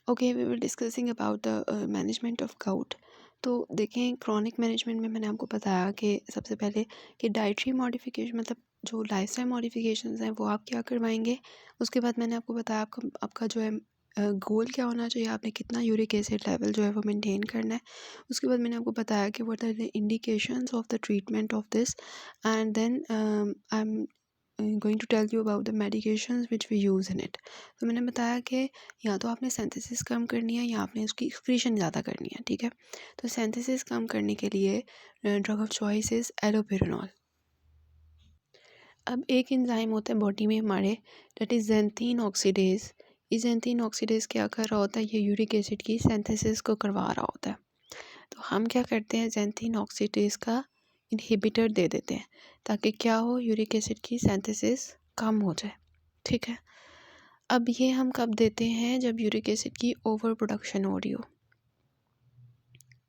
Okay, we were discussing about the management of gout. तो देखें, chronic management में मैंने आपको बताया कि सबसे पहले कि डाइटरी मॉडिफिकेशन, मतलब जो लाइफस्टाइल मॉडिफिकेशंस हैं वो आप क्या करवाएंगे। उसके बाद मैंने आपको बताया आपका जो है गोल क्या होना चाहिए, आपने कितना यूरिक एसिड लेवल जो है वो मेंटेन करना है। उसके बाद मैंने आपको बताया कि what are the indications of the treatment of this, and then I am going to tell you about the medications which we use in it. तो मैंने बताया कि या तो आपने सिंथेसिस कम करनी है या आपने उसकी एक्सक्रीशन ज़्यादा करनी है, ठीक है। तो सिंथेसिस कम करने के लिए ड्रग ऑफ चॉइस इज़ एलोपेरानॉल। अब एक एंजाइम होता है बॉडी में हमारे, दैट इज़ ज़ैंथीन ऑक्सीडेज। ये ज़ैंथीन ऑक्सीडेज क्या कर रहा होता है, ये यूरिक एसिड की सिंथेसिस को करवा रहा होता है। तो हम क्या करते हैं, ज़ैंथीन ऑक्सीडेज का इनहिबिटर दे देते हैं ताकि क्या हो, यूरिक एसिड की सिंथेसिस कम हो जाए, ठीक है। अब ये हम कब देते हैं, जब यूरिक एसिड की ओवर प्रोडक्शन हो रही हो,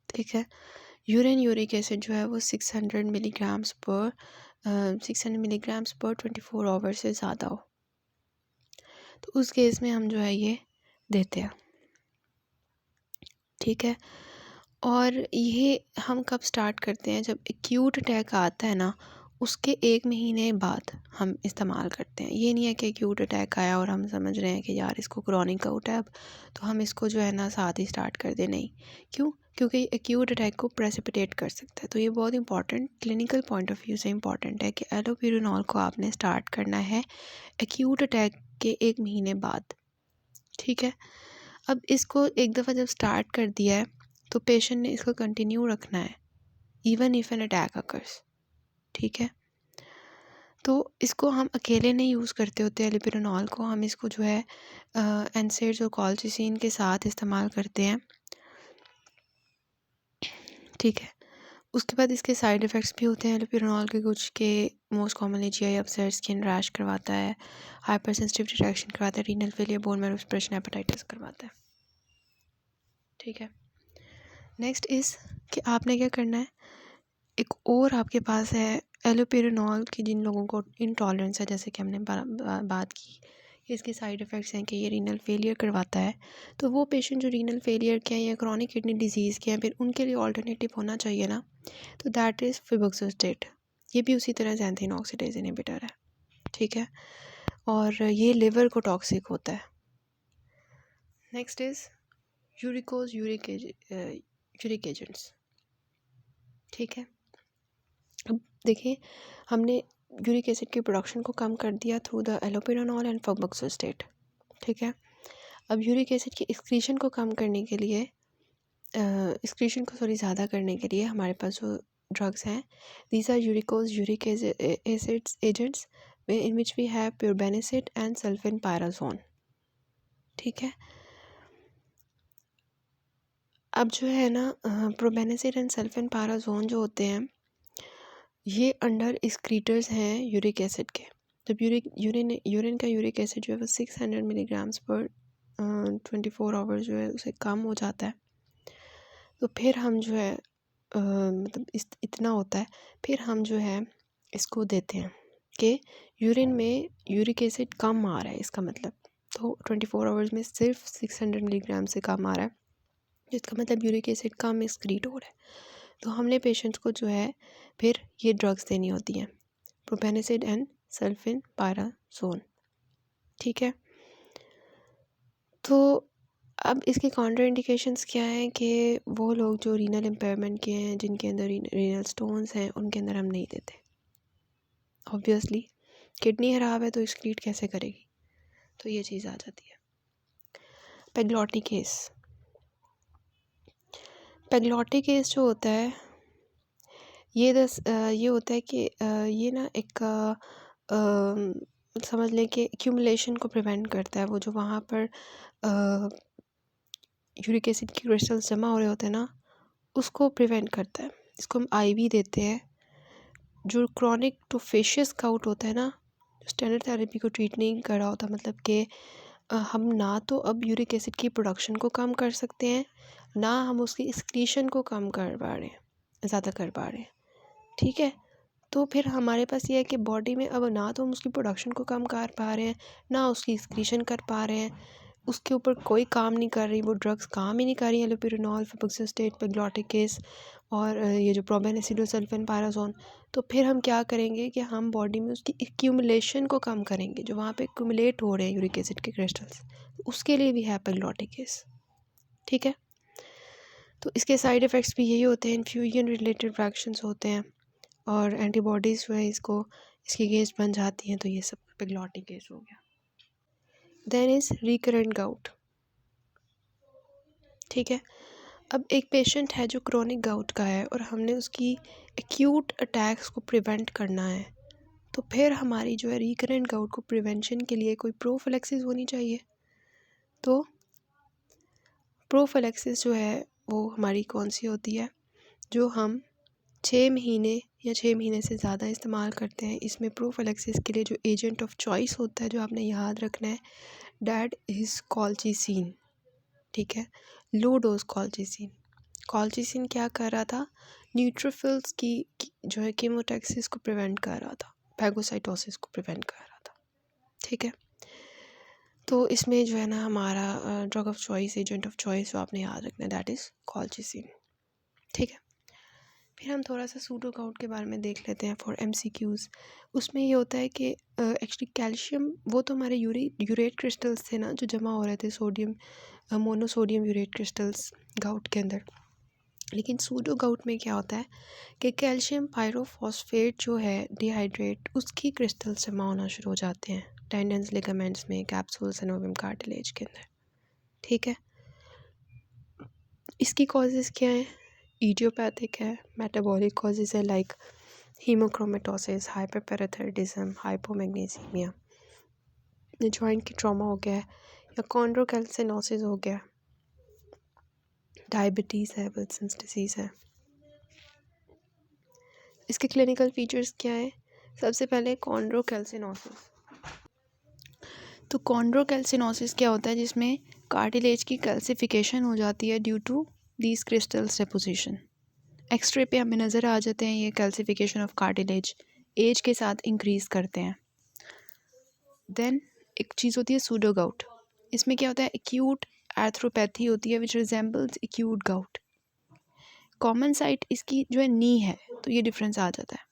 ठीक है। यूरिक एसिड जो है वो 600 मिलीग्राम्स पर 24 आवर से ज़्यादा हो, तो उस केस में हम जो है ये देते हैं, ठीक है। और ये हम कब स्टार्ट करते हैं, जब एक्यूट अटैक आता है ना, उसके 1 महीने बाद हम इस्तेमाल करते हैं। ये नहीं है कि एक्यूट अटैक आया और हम समझ रहे हैं कि यार इसको क्रॉनिक गाउट है अब, तो हम इसको जो है ना साथ ही स्टार्ट कर दें। नहीं, क्यों? क्योंकि एक्यूट अटैक को प्रेसिपिटेट कर सकता है। तो ये बहुत important, clinical point of view से इंपॉर्टेंट है कि एलोपेरानॉल को आपने स्टार्ट करना है एक्यूट अटैक के 1 महीने बाद, ठीक है। अब इसको एक दफ़ा जब स्टार्ट कर दिया है तो पेशेंट ने इसको कंटिन्यू रखना है even if an attack occurs, ठीक है। तो इसको हम अकेले नहीं यूज़ करते होते एलोपेरानॉल को, हम इसको जो है एनसेड्स और कॉलचिसिन के साथ इस्तेमाल करते हैं, ठीक है। उसके बाद इसके साइड इफ़ेक्ट्स भी होते हैं एलोपेरानॉल के कुछ के, most commonly GI upset, skin rash करवाता है, हाइपर सेंसिटिविटी रिएक्शन करवाता है, renal failure, bone marrow suppression, hepatitis करवाता है, ठीक है। नेक्स्ट इज़ कि आपने क्या करना है, एक और आपके पास है एलोपेरानॉल की, जिन लोगों को इंटॉलरेंस है, जैसे कि हमने बात की कि इसके साइड इफ़ेक्ट्स हैं कि ये रीनल फेलियर करवाता है। तो वो पेशेंट जो रीनल फेलियर के हैं या क्रॉनिक किडनी डिजीज़ के हैं, फिर उनके लिए ऑल्टरनेटिव होना चाहिए ना, तो दैट इज़ फीबोक्सोस्टेट। ये भी उसी तरह ज़ैंथीन ऑक्सीडेज इनहिबिटर है, ठीक है। और ये लिवर को टॉक्सिक होता है। Next is uricose uric agents, ठीक है। अब देखिए, हमने यूरिक एसिड की प्रोडक्शन को कम कर दिया थ्रू द एलोपेरानॉल एंड फॉक्सोस्टेट, ठीक है। अब यूरिक एसिड की एक्सक्रीशन को कम करने के लिए, ज़्यादा करने के लिए हमारे पास जो ड्रग्स हैं, these are uricosuric uric acids agents in which we have probenecid and sulfinpyrazone, ठीक है। अब जो है ना, प्रोबेनिसिड एंड सल्फेनपायराजोन जो होते हैं, ये अंडर एक्सक्रीटर्स हैं यूरिक एसिड के। जब यूरिन का यूरिक एसिड जो है वो 600 मिलीग्राम्स पर 24 आवर्स जो है उसे कम हो जाता है, तो फिर हम जो है मतलब इतना होता है, फिर हम जो है इसको देते हैं कि यूरिन में यूरिक एसिड कम आ रहा है, इसका मतलब तो 24 आवर्स में सिर्फ 600 मिलीग्राम से कम आ रहा है, जिसका मतलब यूरिक एसिड कम एक्सक्रीट हो रहा है। तो हमने पेशेंट्स को जो है फिर ये ड्रग्स देनी होती हैं, प्रोपेनिसिड एंड सल्फेनपायराजोन, ठीक है। तो अब इसके काउंटर इंडिकेशंस क्या हैं कि वो लोग जो रीनल इम्पेयरमेंट के हैं, जिनके अंदर रीनल स्टोन्स हैं, उनके अंदर हम नहीं देते। ऑब्वियसली किडनी ख़राब है तो एक्सक्रीट कैसे करेगी, तो ये चीज़ आ जाती है। पेगलॉटी केस जो होता है, ये होता है कि ये ना एक समझ लें कि एक्यूमुलेशन को प्रिवेंट करता है। वो जो वहाँ पर यूरिक एसिड की क्रिस्टल्स जमा हो रहे होते हैं ना, उसको प्रिवेंट करता है। इसको हम आईवी देते हैं। जो क्रॉनिक टोफेशियस गाउट होता है ना, स्टैंडर्ड थेरेपी को ट्रीट नहीं कर रहा होता, मतलब कि हम ना तो अब यूरिक एसिड की प्रोडक्शन को कम कर सकते हैं, ना हम उसकी एक्सक्रीशन को कम कर पा रहे हैं, ज़्यादा कर पा रहे हैं, ठीक है। तो फिर हमारे पास ये है कि बॉडी में अब ना तो हम उसकी प्रोडक्शन को कम कर पा रहे हैं, ना उसकी एक्सक्रीशन कर पा रहे हैं, उसके ऊपर कोई काम नहीं कर रही, वो ड्रग्स काम ही नहीं कर रही, एलोपिरिनॉल, फेबुक्सिस्टेट, पेग्लोटिकेस और ये जो प्रोबेनएसिडोसल्फान पाराजोन, तो फिर हम क्या करेंगे कि हम बॉडी में उसकी एक्यूमुलेशन को कम करेंगे, जो वहाँ पे एक्यूमुलेट हो रहे हैं यूरिक एसिड के क्रिस्टल्स, उसके लिए भी है पेग्लोटिकेस। ठीक है, तो इसके साइड इफ़ेक्ट्स भी यही होते हैं, इन्फ्यूजन रिलेटेड रिएक्शंस होते हैं और एंटीबॉडीज़ जो है इसकी अगेंस्ट बन जाती हैं, तो ये सब पेग्लोटिकेस हो गया। Then is recurrent gout. ठीक है, अब एक पेशेंट है जो क्रोनिक गाउट का है और हमने उसकी एक्यूट अटैक्स को प्रिवेंट करना है, तो फिर हमारी जो है रिकरेंट गाउट को प्रिवेंशन के लिए कोई प्रोफिलैक्सिस होनी चाहिए। तो प्रोफिलैक्सिस जो है वो हमारी कौन सी होती है, जो हम 6 महीने या 6 महीने से ज़्यादा इस्तेमाल करते हैं। इसमें प्रोफिलैक्सिस के लिए जो एजेंट ऑफ चॉइस होता है, जो आपने याद रखना है, डैट इज़ कॉल्चिसिन। ठीक है, लो डोज कॉल्चिसिन। कॉल्चिसिन क्या कर रहा था, न्यूट्रोफिल्स की जो है कीमोटैक्सिस को प्रिवेंट कर रहा था, फैगोसाइटोसिस को प्रिवेंट कर रहा था। ठीक है, तो इसमें जो है ना हमारा drug of choice, agent of choice जो आपने याद रखना है, दैट इज़ कॉल्चिसिन। ठीक है, फिर हम थोड़ा सा सूडो गाउट के बारे में देख लेते हैं फॉर MCQs। उसमें ये होता है कि एक्चुअली कैल्शियम, वो तो हमारे यूरेट क्रिस्टल्स थे ना जो जमा हो रहे थे, sodium monosodium urate crystals gout के अंदर। लेकिन सूडो गाउट में क्या होता है कि कैल्शियम पायरोफॉस्फेट जो है डिहाइड्रेट, उसकी क्रिस्टल्स जमा होना शुरू हो जाते हैं टेंडन्स, लिगामेंट्स में, कैप्सूल, सिनोवियम, कार्टिलेज के अंदर। ठीक है, इसकी कॉजेज़ क्या हैं, इडियोपैथिक है, मेटाबॉलिक कॉजेज़ है लाइक हीमोक्रोमेटोसिस, हाइपरपैराथायरॉइडिज्म, हाइपोमैग्नीसीमिया, जॉइंट की ट्रॉमा हो गया है, या कॉन्ड्रोकैल्सिनोसिस हो गया, डायबिटीज़ है, विल्सन्स डिसीज़ है। इसके क्लिनिकल फीचर्स क्या है, सबसे पहले कॉन्ड्रोकैल्सिनोसिस। तो कॉन्ड्रोकैल्सिनोसिस क्या होता है, जिसमें कार्टिलेज की कैल्सिफिकेशन हो जाती है due to these crystals deposition. X-ray पे हमें नज़र आ जाते हैं ये कैल्सिफिकेशन ऑफ कार्टिलेज, एज के साथ इंक्रीज़ करते हैं। देन एक चीज़ होती है सूडो गाउट। इसमें क्या होता है, एक्यूट एर्थ्रोपैथी होती है which resembles acute gout. Common site इसकी जो है नी है, तो ये डिफरेंस आ जाता है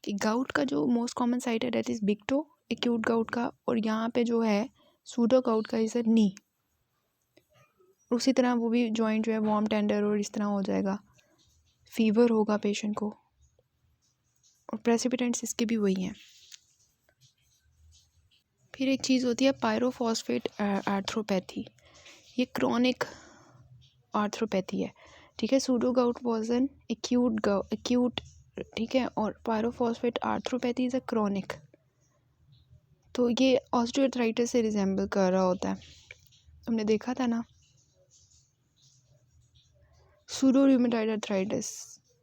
कि गाउट का जो मोस्ट कॉमन साइट है that is big toe acute gout का, और यहाँ पे जो है सूडो गाउट का इज़ नी। उसी तरह वो भी जॉइंट जो है वार्म टेंडर और इस तरह हो जाएगा, फीवर होगा पेशेंट को, और प्रेसिपिटेंट्स इसके भी वही हैं। फिर एक चीज़ होती है पायरोफॉस्फेट आर्थ्रोपैथी, ये क्रॉनिक आर्थ्रोपैथी है। ठीक है, pseudo gout was an acute, ठीक है, और pyrophosphate arthropathy is a chronic. तो ये ऑस्टियोआर्थराइटिस से रिजेंबल कर रहा होता है, हमने देखा था ना सूडो रूमेटॉइड आर्थराइटिस,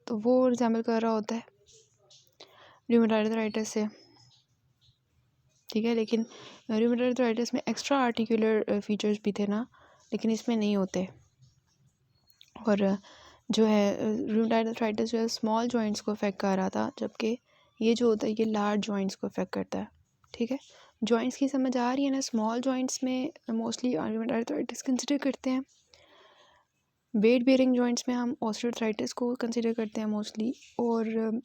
तो वो रिजेंबल कर रहा होता है रूमेटॉइड आर्थराइटिस से। ठीक है, लेकिन रूमेटॉइड आर्थराइटिस में एक्स्ट्रा आर्टिकुलर फीचर्स भी थे ना, लेकिन इसमें नहीं होते। और जो है रूमेटॉइड आर्थराइटिस जो है स्मॉल जॉइंट्स को अफेक्ट कर रहा था, जबकि ये जो होता है ये लार्ज जॉइंट्स को अफेक्ट करता है। ठीक है, जॉइंट्स की समझ आ रही है ना, स्मॉल जॉइंट्स में मोस्टली रूमेटॉइड आर्थराइटिस कंसिडर करते हैं, वेट बेयरिंग जॉइंट्स में हम ऑस्टियोआर्थराइटिस को कंसिडर करते हैं मोस्टली, और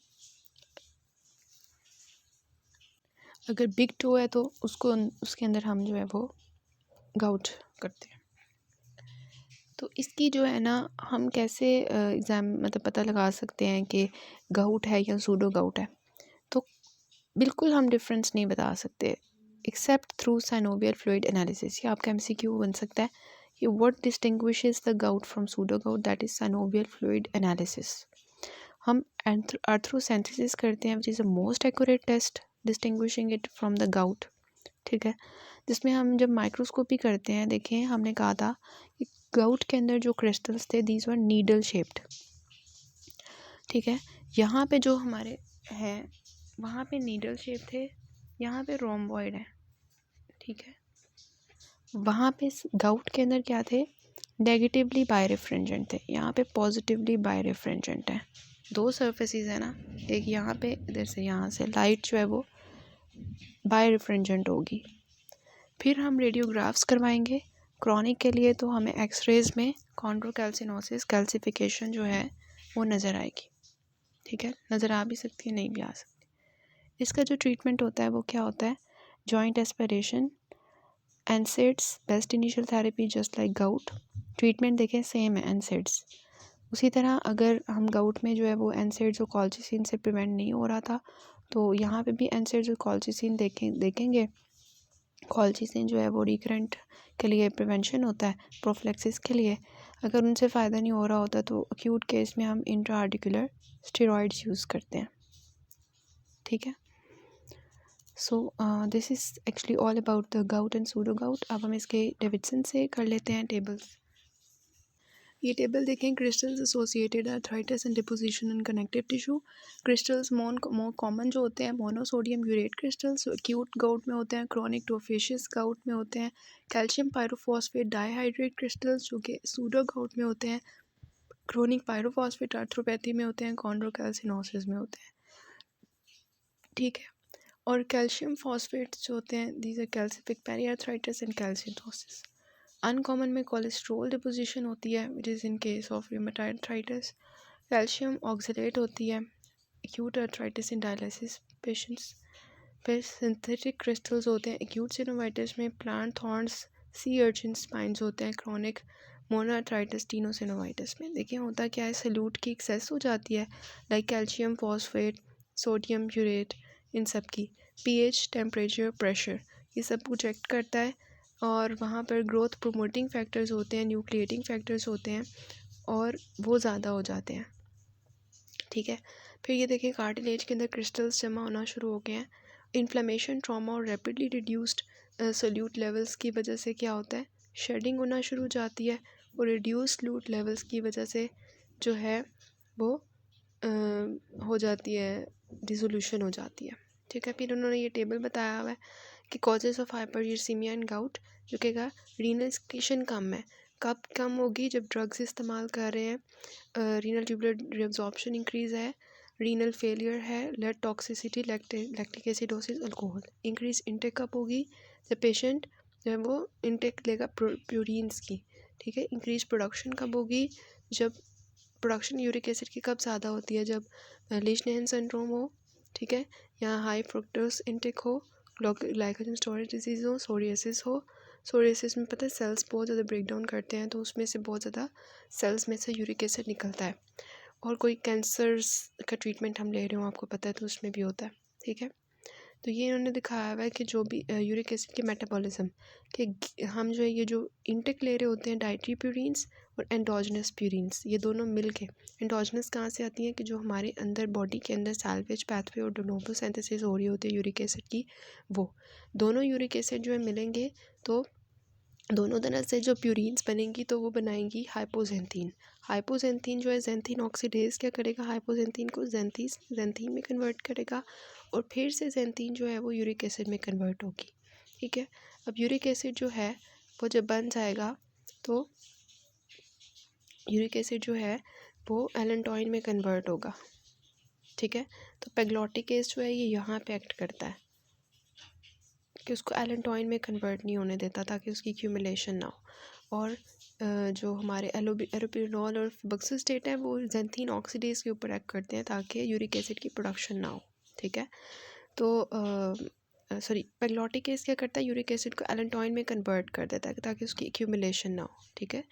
अगर बिग टो है तो उसके अंदर हम जो है वो गाउट करते हैं। तो इसकी जो है ना हम कैसे मतलब पता लगा सकते हैं कि गाउट है या सूडो गाउट है, तो बिल्कुल हम डिफरेंस नहीं बता सकते except through synovial fluid analysis. ये आपका MCQ बन सकता है कि what distinguishes the gout from pseudo gout, that is synovial fluid analysis. हम आर्थ्रोसेंथेसिस करते हैं which is the most accurate test distinguishing it from the gout. ठीक है, जिसमें हम जब माइक्रोस्कोपी करते हैं, देखें हमने कहा था कि गाउट के अंदर जो क्रिस्टल्स थे दीज वर नीडल शेप्ड। ठीक है, यहाँ पे जो हमारे हैं वहाँ पे नीडल शेप थे, यहाँ पे रोम्बॉइड है। ठीक है, वहाँ पे गाउट के अंदर क्या थे, नेगेटिवली बायरेफ्रेंजेंट थे, यहाँ पे पॉजिटिवली बायरेफ्रेंजेंट है। दो सर्फेसिस है ना, एक यहाँ पे, इधर से यहाँ से लाइट जो है वो बायरेफ्रेंजेंट होगी। फिर हम रेडियोग्राफ्स करवाएंगे। क्रॉनिक के लिए तो हमें एक्सरेज में कॉन्ड्रोकैल्सिनोसिस, कैल्सिफिकेशन जो है वो नज़र आएगी। ठीक है, नज़र आ भी सकती है, नहीं भी आ सकती। इसका जो ट्रीटमेंट होता है वो क्या होता है? Joint aspiration, NSAIDs, best initial therapy just like gout. Treatment देखें सेम है एनसेड्स। उसी तरह अगर हम गाउट में जो है वो एनसेड्स और कॉल्चिसिन से प्रिवेंट नहीं हो रहा था, तो यहाँ पे भी एनसेड्स और कॉल्चिसिन देखेंगे। कॉल्चिसिन जो है वो रिकरेंट के लिए प्रिवेंशन होता है, प्रोफिलैक्सिस के लिए। अगर उनसे फ़ायदा नहीं हो रहा होता तो एक्यूट केस में हम इंट्राआर्टिकुलर स्टेरॉइड्स यूज़ करते हैं। ठीक है, so this is actually all about the gout and pseudo gout. अब हम इसके डेविडसन से कर लेते हैं टेबल्स। ये टेबल देखें, crystals associated arthritis and deposition in connective tissue. Crystals more common जो होते हैं monosodium urate crystals acute gout में होते हैं, क्रॉनिक टोफेशियस गाउट में होते हैं। कैल्शियम पायरोफॉस्फेट डाइहाइड्रेट क्रिस्टल्स जो कि सूडो गाउट में होते हैं, क्रोनिक पायरोफॉस्फेट आर्थ्रोपैथी में होते हैं, कॉन्ड्रोकैल्सिनोसिस में होते हैं। ठीक है, और कैल्शियम फॉस्फेट्स जो होते हैं, these are calcific periarthritis and calcinosis. Uncommon में कोलेस्ट्रोल डिपोजिशन होती है, which is in case of rheumatoid arthritis. Calcium oxalate होती है, acute arthritis in dialysis patients. फिर सिंथेटिक क्रिस्टल्स होते हैं एक्यूट सिनोवाइटिस में, plant thorns, sea urchin spines होते हैं क्रॉनिक मोनोआर्थराइटिस टीनोसिनोवाइटिस में। देखिए होता क्या है, सल्यूट की एक्सेस हो जाती है, like calcium phosphate, sodium urate, इन सब की पीएच, टेम्परेचर, प्रेशर, ये सब कुछ एक्ट करता है। और वहाँ पर ग्रोथ प्रोमोटिंग फैक्टर्स होते हैं, न्यूक्लिएटिंग फैक्टर्स होते हैं, और वो ज़्यादा हो जाते हैं। ठीक है, फिर ये देखिए कार्टिलेज के अंदर क्रिस्टल्स जमा होना शुरू हो गए हैं। इन्फ्लेमेशन, ट्रॉमा और रैपिडली रिड्यूस्ड सोल्यूट लेवल्स की वजह से क्या होता है, शेडिंग होना शुरू हो जाती है, और रिड्यूस सोल्यूट लेवल्स की वजह से जो है वो हो जाती है, डिसोल्यूशन हो जाती है। ठीक है, फिर उन्होंने ये टेबल बताया हुआ है कि कॉजेज़ ऑफ हाइपरयूरेसीमिया इन गाउट, जो कहेगा रीनल एक्सक्रीशन कम है। कब कम होगी? जब ड्रग्स इस्तेमाल कर रहे हैं, रीनल ट्यूबुलर रिअब्जॉर्प्शन इंक्रीज़ है, रीनल फेलियर है, lead toxicity, lactic acidosis, alcohol. Increase intake कब होगी? जब पेशेंट जो है वो इंटेक लेगा प्यूरिन्स की। ठीक है, इंक्रीज प्रोडक्शन कब होगी? जब प्रोडक्शन यूरिक एसिड की कब ज़्यादा होती है? जब लीशनेहन सिंड्रोम हो, ठीक है, या हाई फ्रुक्टोज इंटेक हो, ग्लाइकोजन स्टोरेज डिजीज़ हो, सोरियासिस हो। सोरियासिस में पता है सेल्स बहुत ज़्यादा ब्रेक डाउन करते हैं, तो उसमें से बहुत ज़्यादा सेल्स में से यूरिक एसिड निकलता है। और कोई कैंसर्स का ट्रीटमेंट हम ले रहे हो, आपको पता है, तो उसमें भी होता है। ठीक है, तो ये इन्होंने दिखाया हुआ है कि जो भी यूरिक एसिड के मेटाबॉलिज्म कि हम जो है ये जो इंटेक ले रहे होते हैं डाइटरी प्यूरिन्स और एंडोजनस प्यूरिन्स, ये दोनों मिल के, एंडोजनस कहाँ से आती हैं कि जो हमारे अंदर बॉडी के अंदर सैल्वेज पैथवे और डोनोबो सिंथेसिस हो रही होती है यूरिक एसिड की, वो दोनों यूरिक एसिड जो है मिलेंगे, तो दोनों तरह से जो प्यूरिन्स बनेंगी तो वो बनाएंगी हाइपोजेंथीन। हाइपोजेंथीन जो है जेंथीन ऑक्सीडेज क्या करेगा, हाइपोजेंथीन को जेंथीन में कन्वर्ट करेगा, और फिर से जेंथीन जो है वो यूरिक एसिड में कन्वर्ट होगी। ठीक है, अब यूरिक एसिड जो है वो जब बन जाएगा तो यूरिक एसिड जो है वो एलेंटोइन में कन्वर्ट होगा। ठीक है, तो पेग्लोटिकेज जो है ये यहाँ पे एक्ट करता है कि उसको एलेंटोइन में कन्वर्ट नहीं होने देता ताकि उसकी एक्यूमुलेशन ना हो। और जो हमारे एलोपिरिनॉल और बक्सोस्टेट है वो जेंथीन ऑक्सीडेज के ऊपर एक्ट करते हैं ताकि यूरिक एसिड की प्रोडक्शन ना हो। ठीक है, तो पेग्लोटिकेज क्या करता है, यूरिक एसिड को एलेंटोइन में कन्वर्ट कर देता है ताकि उसकी एक्यूमुलेशन ना हो। ठीक है,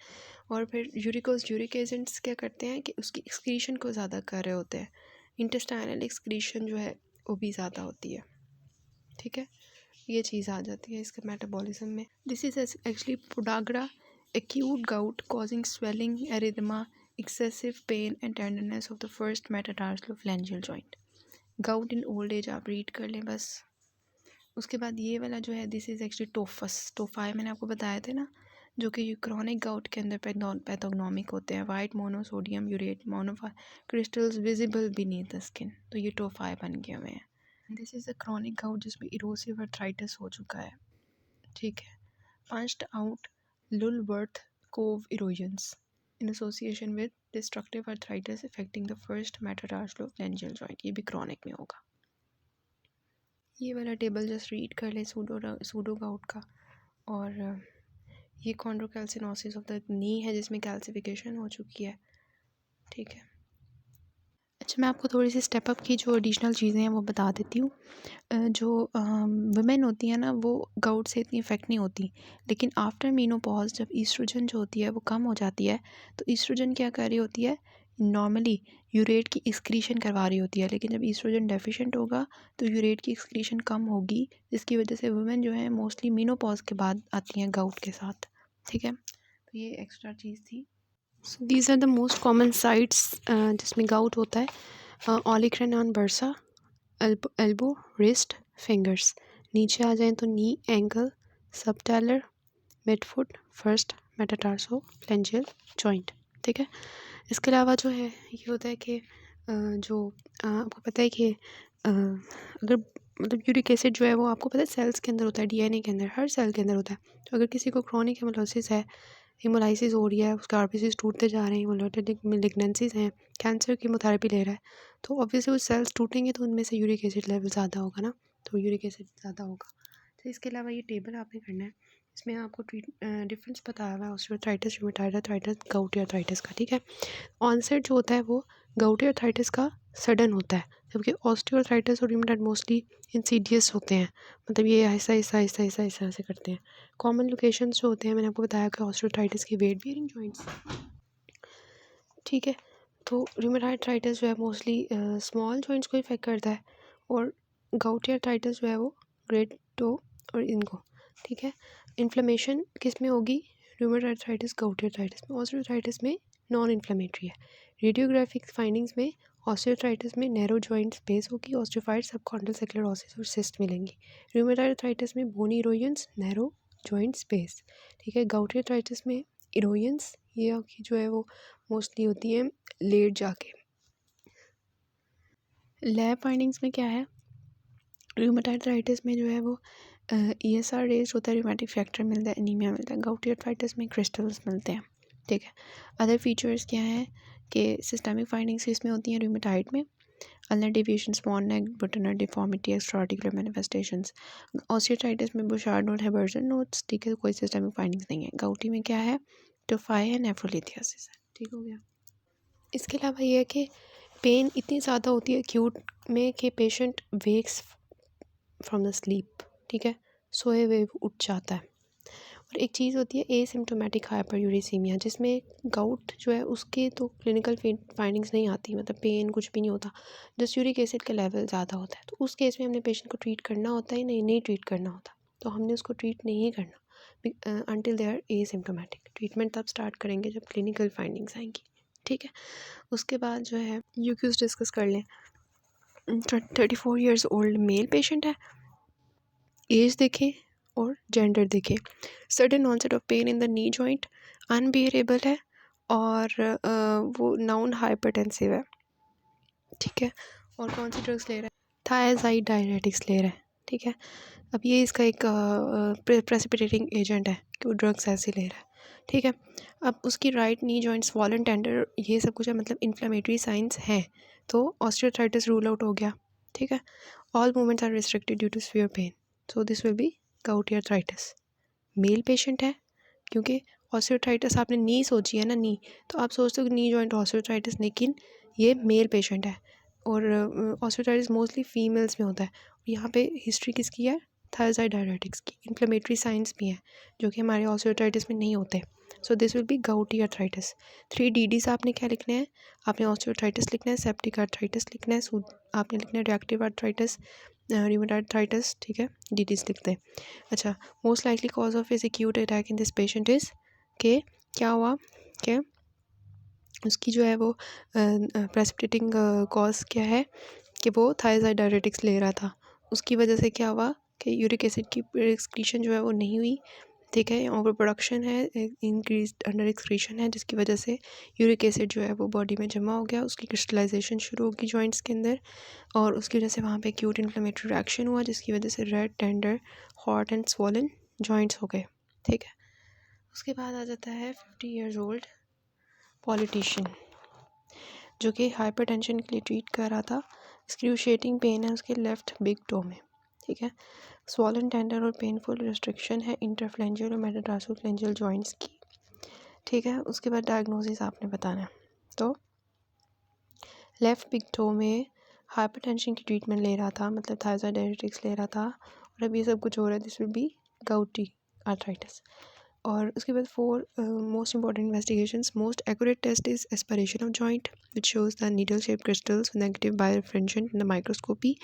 और फिर यूरिक एजेंट्स क्या करते हैं कि उसकी एक्सक्रीशन को ज़्यादा कर रहे होते हैं, इंटेस्टाइनल एक्सक्रीशन जो है वो भी ज़्यादा होती है। ठीक है, ये चीज़ आ जाती है इसके मेटाबॉलिज्म में। This is actually podagra, acute gout causing swelling, erythema, excessive pain and tenderness of the first metatarsophalangeal joint. Gout in old age आप रीड कर लें बस। उसके बाद ये वाला जो है, दिस इज़ एक्चुअली टोफाई मैंने आपको बताया थे ना, जो कि क्रॉनिक गाउट के अंदर पैथोग्नोमिक होते हैं, वाइट मोनोसोडियम यूरेट मोनोफा crystals visible beneath the skin, तो ये टोफाई बन गए हुए हैं। This is a chronic gout जिसमें इरोसिव आर्थराइटिस हो चुका है। ठीक है, punched out Lulworth Cove erosions in association with destructive arthritis affecting the first metatarsophalangeal joint, ये भी क्रॉनिक में होगा। ये वाला टेबल जस्ट रीड कर ले सूडो गाउट का। और ये कॉन्ड्रोकैल्सिनोसिस ऑफ द नी है जिसमें कैल्सिफिकेशन हो चुकी है, ठीक है। अच्छा, मैं आपको थोड़ी सी स्टेप अप की जो एडिशनल चीज़ें हैं वो बता देती हूँ। जो वुमेन होती हैं ना, वो गाउट से इतनी इफ़ेक्ट नहीं होती, लेकिन आफ्टर मीनोपॉज जब ईस्ट्रोजन जो होती है वो कम हो जाती है, तो ईस्ट्रोजन क्या कर रही होती है, नॉर्मली यूरेट की एक्सक्रीशन करवा रही होती है, लेकिन जब ईस्ट्रोजन डेफिशिएंट होगा तो यूरेट की एक्सक्रीशन कम होगी, जिसकी वजह से वुमेन जो है मोस्टली मीनोपॉज के बाद आती हैं गाउट के साथ, ठीक है। तो ये एक्स्ट्रा चीज़ थी। So these are the most common sites जिसमें गाउट होता है। Olecranon bursa, elbow, wrist, fingers. नीचे आ जाएं तो knee, ankle, subtalar, midfoot, first metatarsophalangeal joint, ठीक है। इसके अलावा जो है ये होता है कि जो आपको पता है कि अगर मतलब यूरिक एसिड जो है वो आपको पता है सेल्स के अंदर होता है, डीएनए के अंदर, हर सेल के अंदर होता है। तो अगर किसी को क्रोनिक हेमोलाइसिस है, हेमोलाइसिस हो रही है, उसके आरबीसीज टूटते जा रहे हैं, हेमोलाइटिक मैलिग्नेंसीज हैं, कैंसर कीमोथेरेपी ले रहा है, तो ऑब्वियसली वो सेल्स टूटेंगे तो उनमें से यूरिक एसिड लेवल ज़्यादा होगा ना, तो यूरिक एसिड ज़्यादा होगा। तो इसके अलावा ये टेबल आपने करना है, इसमें आपको डिफरेंस बताया हुआ है ऑस्टियोआर्थराइटिस, रूमेटॉइड आर्थराइटिस, गाउटी आर्थराइटिस का, ठीक है। ऑनसेट जो होता है वो गाउटी आर्थराइटिस का सडन होता है, जबकि ऑस्टियोआर्थराइटिस और रूमेटॉइड मोस्टली इंसीडियस होते हैं, मतलब ये ऐसा ऐसा ऐसा ऐसा ऐसा ऐसे करते हैं। कॉमन लोकेशंस जो होते हैं, मैंने आपको बताया कि ऑस्टियोआर्थराइटिस की वेट बियरिंग जॉइंट्स, ठीक है। तो रूमेटॉइड आर्थराइटिस जो है मोस्टली स्मॉल जॉइंट्स को इफेक्ट करता है, और गाउटी आर्थराइटिस जो है वो ग्रेट टो और इनको, ठीक है। इन्फ्लेमेशन किस में होगी, रूमेटॉइड आर्थराइटिस, गाउटी आर्थराइटिस में। ऑस्टियोआर्थराइटिस में नॉन इन्फ्लेमेटरी है। रेडियोग्राफिक फाइंडिंग्स में ऑस्टियोआर्थराइटिस में नैरो जॉइंट स्पेस होगी, ऑस्टियोफाइड सबकॉन्डल सेक्लेरोसिस और सिस्ट मिलेंगी। रूमेटॉइड आर्थराइटिस में बोनी इरोजन्स, नैरो जॉइंट स्पेस, ठीक है। गाउटी आर्थराइटिस में इरोजन्स ये आपकी जो है वो मोस्टली होती है लेट जाके। लैब फाइंडिंग्स में क्या है, रूमेटॉइड आर्थराइटिस में जो है वो ESR रेज होता है, रूमेटिक फैक्टर मिलता है, एनीमिया मिलता है। गाउटी आर्थराइटिस में क्रिस्टल्स मिलते हैं, ठीक है। अदर फीचर्स क्या हैं कि सिस्टमिक फाइंडिंग्स इसमें होती हैं रूमेटॉइड में, ulnar deviation, small neck, boutonniere deformity, extra articular manifestations. Osteoarthritis में बुशार्ड नोट, हेबर्जन नोट्स, ठीक है, कोई सिस्टमिक फाइंडिंग्स नहीं है। गाउटी में क्या है, टोफाई है, नेफ्रोलिथियासिस है, ठीक हो गया। इसके अलावा ये है कि पेन इतनी ज़्यादा होती है एक्यूट में कि patient wakes from the sleep, ठीक है, सोए हुए उठ जाता है। और एक चीज़ होती है एसिम्प्टोमेटिक हाइपरयूरेसीमिया, जिसमें गाउट जो है उसके तो क्लिनिकल फाइंडिंग्स नहीं आती, मतलब पेन कुछ भी नहीं होता, जस्ट यूरिक एसिड का लेवल ज़्यादा होता है। तो उस केस में हमने पेशेंट को ट्रीट करना होता है, नहीं ट्रीट करना होता, तो हमने उसको ट्रीट नहीं करना until they are asymptomatic. Treatment तब स्टार्ट करेंगे जब क्लिनिकल फाइंडिंग्स आएंगी, ठीक है। उसके बाद जो है यूक्यूज डिस्कस कर लें। 34 ईयर्स ओल्ड मेल पेशेंट है, एज देखें और जेंडर देखें। Sudden onset of pain in the knee joint, unbearable है, और वो नाउन हाइपरटेंसिव है, ठीक है। और कौन सी ड्रग्स ले रहा है, थायजाइड डायरेटिक्स ले रहा है, ठीक है। अब ये इसका एक प्रेसिपिटेटिंग एजेंट है कि वो ड्रग्स ऐसे ले रहा है, ठीक है। अब उसकी right knee joint swollen tender, ये सब कुछ है, मतलब इन्फ्लेमेटरी साइंस हैं, तो ऑस्टियोआर्थराइटिस रूल आउट हो गया, ठीक है। All movements are restricted due to severe pain, so this will be gouty arthritis. Male patient है, क्योंकि ऑस्टियोआर्थराइटिस आपने नी सोची है ना, नी, तो आप सोचते हो कि नी जॉइंट ऑस्टियोआर्थराइटिस, लेकिन ये मेल पेशेंट है, और ऑस्टियोआर्थराइटिस मोस्टली फीमेल्स में होता है। यहाँ पे हिस्ट्री किसकी है, थायराइड डायरेटिक्स की। इन्फ्लेमेटरी साइंस भी हैं जो कि हमारे ऑस्टियोआर्थराइटिस में नहीं होते, so this will be gouty arthritis. 3 DDs आपने क्या लिखने हैं, आपने ऑस्टियोआर्थराइटिस लिखना है, सेप्टिक आर्थराइटिस लिखना है, आपने लिखना है रिएक्टिव आर्थराइटिस, रूमेटॉइड आर्थराइटिस, ठीक है, DDs लिखते हैं। अच्छा, most likely cause of is acute attack in this patient is के क्या हुआ कि उसकी जो है वो प्रेसिपिटेटिंग कॉज क्या है कि वो थायराइड डायरेटिक्स ले रहा था, उसकी वजह से क्या हुआ कि यूरिक एसिड की एक्सक्रीशन जो है वो नहीं हुई, ठीक है। ओवर प्रोडक्शन है, इंक्रीज अंडर एक्सक्रीशन है, जिसकी वजह से यूरिक एसिड जो है वो बॉडी में जमा हो गया, उसकी क्रिस्टलाइजेशन शुरू होगी जॉइंट्स के अंदर, और उसकी वजह से वहाँ पे एक्यूट इन्फ्लेमेटरी रिएक्शन हुआ, जिसकी वजह से red, tender, hot and swollen joints हो गए, ठीक है। उसके बाद आ जाता है 50 ईयर्स ओल्ड पॉलिटिशियन, जो कि हाइपरटेंशन के लिए ट्रीट कर रहा था। एक्सक्रूशिएटिंग पेन है उसके लेफ़्ट बिग टो में, ठीक है। स्वॉलन टेंडर और पेनफुल रिस्ट्रिक्शन है इंटरफ्लेंजियल और मेटाटार्सोफ्लेंजियल जॉइंट्स की, ठीक है। उसके बाद डायग्नोसिस आपने बताना है। तो लेफ़्ट बिग टो में हाइपरटेंशन की ट्रीटमेंट ले रहा था, मतलब थायराइड डायरेटिक्स ले रहा था, और अब ये सब कुछ हो रहा है, this will be gouty arthritis. और उसके बाद 4 most important investigations. Most accurate test is aspiration of joint which shows the needle shape crystals negative birefringence in the microscopy.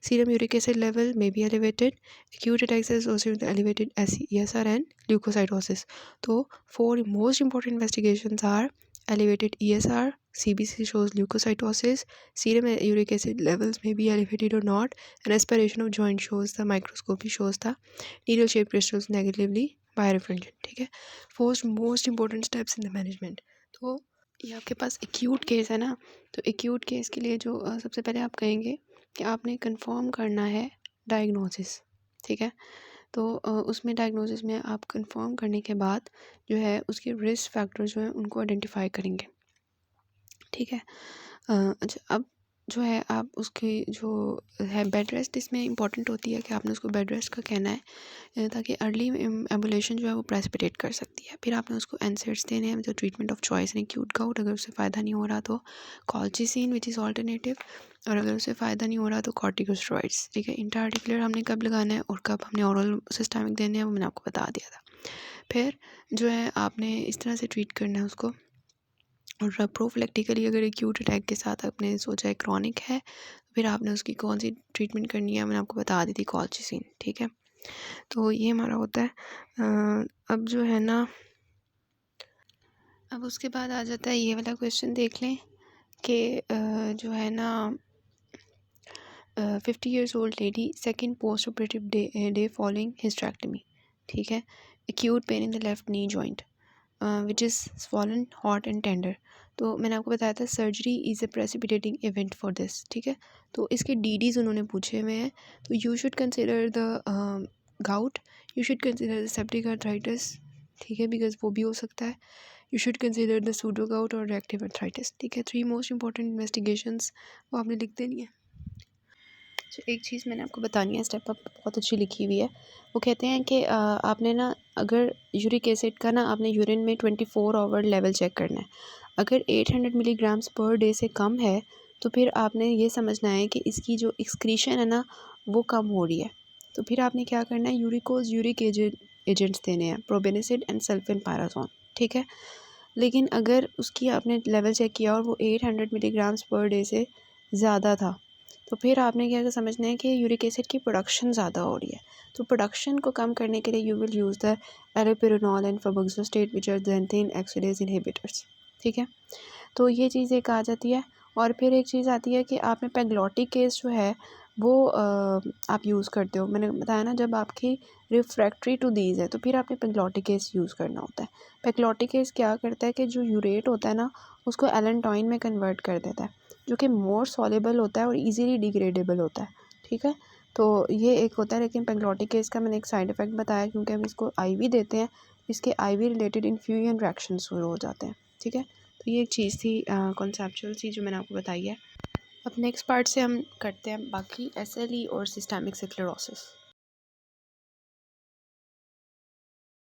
Serum uric acid level may be elevated. Acute attacks are associated with elevated ESR and leukocytosis. तो 4 most important investigations are elevated ESR, CBC shows leukocytosis, serum uric acid levels may be elevated or not, and aspiration of joint shows the microscopy shows the needle shaped crystals negatively बायोरिफ्रेंशन, ठीक है। Most important steps in the management. तो ये आपके पास acute case है ना, तो acute case के लिए जो सबसे पहले आप कहेंगे कि आपने कंफर्म करना है डायग्नोसिस, ठीक है। तो उसमें डायग्नोसिस में आप कंफर्म करने के बाद जो है उसके रिस्क फैक्टर जो है उनको आइडेंटिफाई करेंगे, ठीक है। अच्छा, अब जो है आप उसकी जो है बेड रेस्ट, इसमें इंपॉर्टेंट होती है कि आपने उसको बेड रेस्ट का कहना है ताकि अर्ली एम्बुलेशन जो है वो प्रेसिपिटेट कर सकती है। फिर आपने उसको एनसेड्स देने हैं, जो ट्रीटमेंट ऑफ चॉइस ने एक्यूट गाउट। अगर उससे फ़ायदा नहीं हो रहा तो कॉल्चिसिन विच इज़ ऑल्टरनेटिव, और अगर उससे फ़ायदा नहीं हो रहा तो कॉर्टिकोस्टेरॉइड्स, ठीक है। इंट्राआर्टिकुलर हमने कब लगाना है और कब हमने ओरल सिस्टमिक देने हैं वो मैंने आपको बता दिया था। फिर जो है आपने इस तरह से ट्रीट करना है उसको। और प्रोफिलेक्टिकली अगर एक्यूट अटैक के साथ आपने सोचा है क्रॉनिक है, फिर आपने उसकी कौन सी ट्रीटमेंट करनी है मैंने आपको बता दी थी, कॉल्चिसिन, ठीक है। तो ये हमारा होता है। अब जो है ना, अब उसके बाद आ जाता है ये वाला क्वेश्चन, देख लें कि जो है ना 50 years old lady, second post operative day following hysterectomy, ठीक है। acute pain in the left knee joint which is swollen, hot and tender। तो मैंने आपको बताया था surgery is a precipitating event for this, ठीक है। तो इसके डीडीज़ उन्होंने पूछे हुए हैं। तो you should consider the gout, you should consider the septic arthritis, ठीक है, बिकॉज वो भी हो सकता है। You should consider the pseudo gout और रिएक्टिव आर्थराइटिस, ठीक है। 3 मोस्ट इंपॉर्टेंट इन्वेस्टिगेशंस वो आपने लिख देनी है। तो एक चीज़ मैंने आपको बतानी है, स्टेप अप बहुत अच्छी लिखी हुई है। वो कहते हैं कि आपने ना अगर यूरिक एसिड का ना आपने यूरिन में 24 आवर लेवल चेक करना है। अगर 800 मिलीग्राम्स पर डे से कम है तो फिर आपने ये समझना है कि इसकी जो एक्सक्रीशन है ना वो कम हो रही है। तो फिर आपने क्या करना है, यूरिकोज यूरिक एजेंट्स देने हैं, प्रोबेनिसिड एंड सल्फेनपायराजोन, ठीक है। लेकिन अगर उसकी आपने लेवल चेक किया और वो 800 मिलीग्राम्स पर डे से ज़्यादा था तो फिर आपने क्या समझना है कि यूरिक एसिड की प्रोडक्शन ज़्यादा हो रही है। तो प्रोडक्शन को कम करने के लिए you will use the allopurinol and febuxostat which are xanthine oxidase inhibitors, ठीक है। तो ये चीज़ एक आ जाती है। और फिर एक चीज़ आती है कि आपने पेग्लॉटिक केस जो है वो आप यूज़ करते हो। मैंने बताया ना जब आपकी रिफ्रैक्ट्री टू दीज है तो फिर आपने पेग्लॉटिक केस यूज़ करना होता है। पेग्लॉटिक केस क्या करता है कि जो यूरेट होता है ना उसको एलेंटॉइन में कन्वर्ट कर देता है, जो कि मोर सॉल्युबल होता है और इजीली डिग्रेडेबल होता है, ठीक है। तो ये एक होता है। लेकिन पेग्लॉटिक केस का मैंने एक साइड इफ़ेक्ट बताया, क्योंकि हम इसको आईवी देते हैं, इसके आईवी रिलेटेड इन्फ्यूजन रिएक्शन शुरू हो जाते हैं, ठीक है। तो ये एक चीज़ थी कॉन्सेप्चुअल सी जो मैंने आपको बताई है। अब नेक्स्ट पार्ट से हम करते हैं बाकी एसएलई और सिस्टेमिक स्क्लेरोसिस।